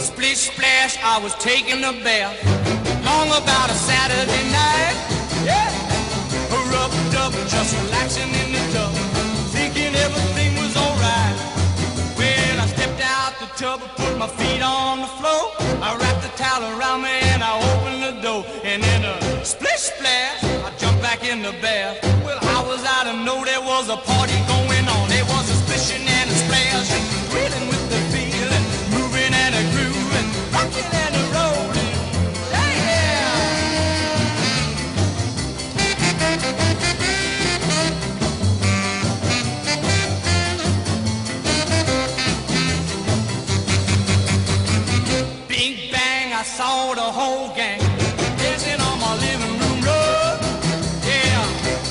Splish splash, I was taking a bath. Long about a Saturday night. Yeah. Rubbed up, just relaxing in the tub, thinking everything was alright. Well, I stepped out the tub and put my feet on the floor. I wrapped the towel around me and I opened the door. And in a splish splash, I jumped back in the bath. Well, how was I to know there was a party going on? There was a splishing and a splash, and thrilling with the feeling, moving and a grooving, rocking and a rolling. Yeah! Big bang, I saw the whole gang dancing on my living room rug. Yeah,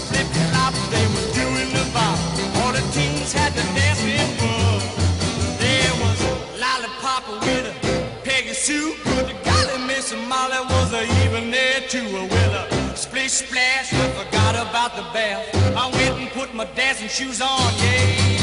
flip-flop, they was doing the bop. All the teens had the dancing bug. There was Lollipop with a Peggy Sue, but the golly Miss Molly was even there too. With a splish splash, I forgot about the bath. I went and put my dancing shoes on, yeah.